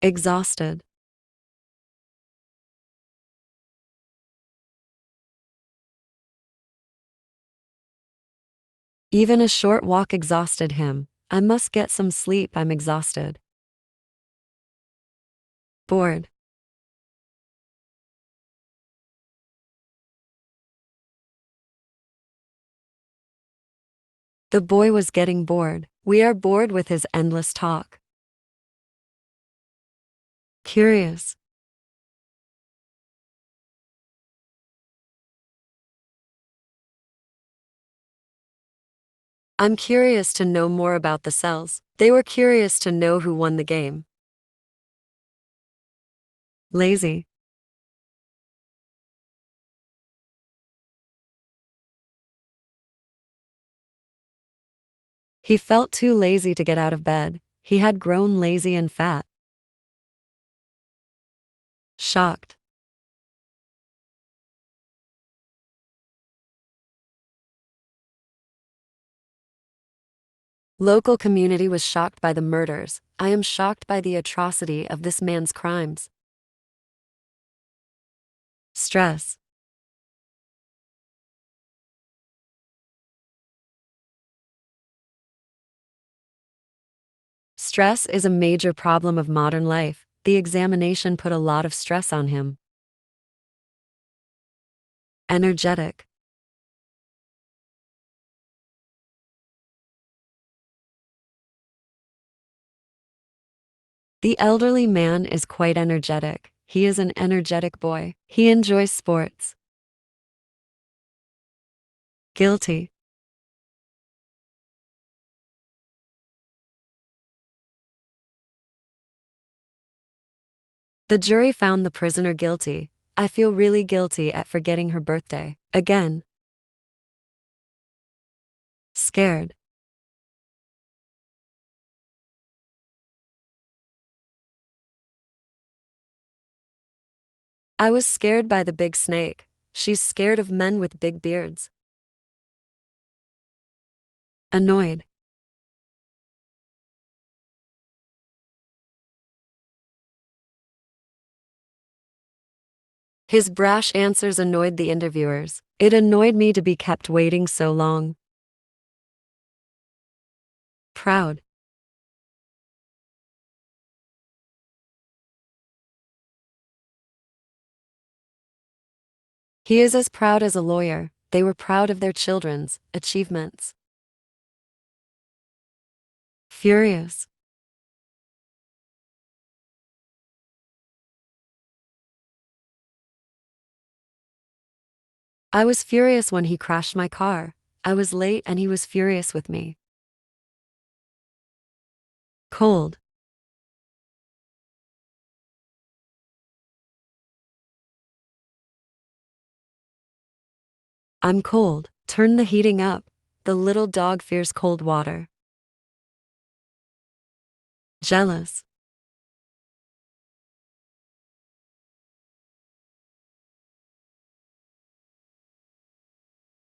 exhausted. Even a short walk exhausted him. I must get some sleep, I'm exhausted. Bored. The boy was getting bored. We are bored with his endless talk. Curious. I'm curious to know more about the cells. They were curious to know who won the game. Lazy. He felt too lazy to get out of bed. He had grown lazy and fat. Shocked. Local community was shocked by the murders. I am shocked by the atrocity of this man's crimes. Stress. Stress is a major problem of modern life. The examination put a lot of stress on him. Energetic. The elderly man is quite energetic. He is an energetic boy. He enjoys sports. Guilty. The jury found the prisoner guilty. I feel really guilty at forgetting her birthday. Again. Scared. I was scared by the big snake. She's scared of men with big beards. Annoyed. His brash answers annoyed the interviewers. It annoyed me to be kept waiting so long. Proud. He is as proud as a lawyer. They were proud of their children's achievements. Furious. I was furious when he crashed my car. I was late and he was furious with me. Cold. I'm cold. Turn the heating up. The little dog fears cold water. Jealous.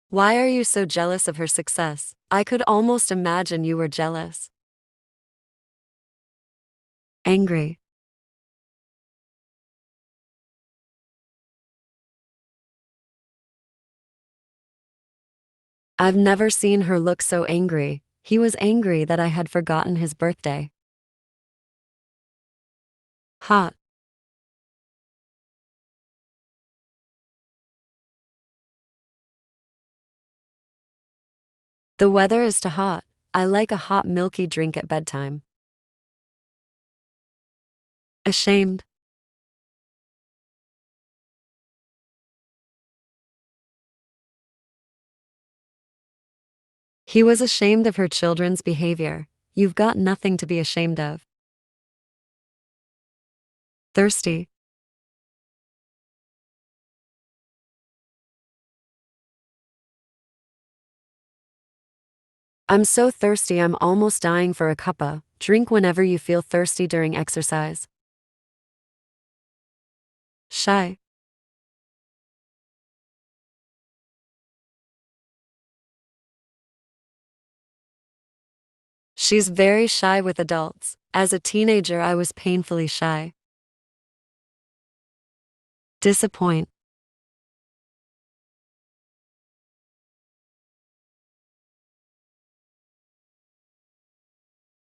Why are you so jealous of her success? I could almost imagine you were jealous. Angry. I've never seen her look so angry. He was angry that I had forgotten his birthday. Hot. The weather is too hot. I like a hot milky drink at bedtime. Ashamed. He was ashamed of her children's behavior. You've got nothing to be ashamed of. Thirsty. I'm so thirsty I'm almost dying for a cuppa. Drink whenever you feel thirsty during exercise. Shy. She's very shy with adults. As a teenager, I was painfully shy. Disappoint.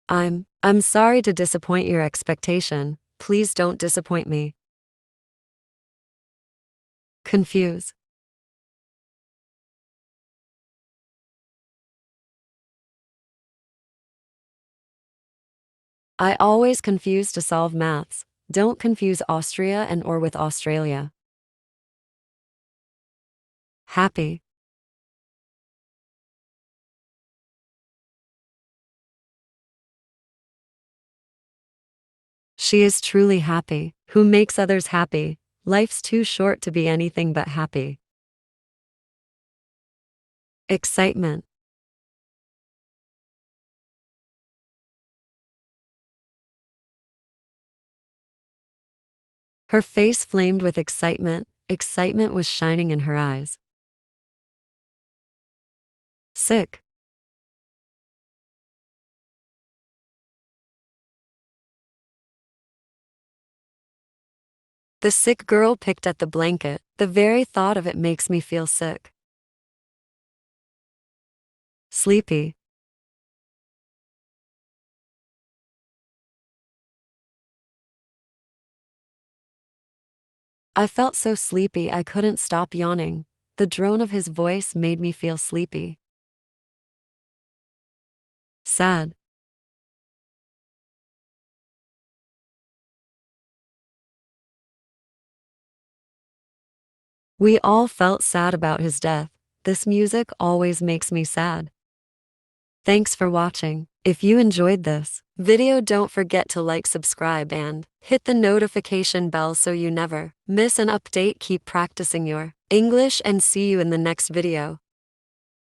I'm sorry to disappoint your expectation. Please don't disappoint me. Confuse. I always confuse to solve maths. Don't confuse Austria and or with Australia. Happy. She is truly happy. Who makes others happy? Life's too short to be anything but happy. Excitement. Her face flamed with excitement. Excitement was shining in her eyes. Sick. The sick girl picked at the blanket. The very thought of it makes me feel sick. Sleepy. I felt so sleepy I couldn't stop yawning. The drone of his voice made me feel sleepy. Sad. We all felt sad about his death. This music always makes me sad. Thanks for watching. If you enjoyed this video, don't forget to like, subscribe, and hit the notification bell so you never miss an update. Keep practicing your English and see you in the next video.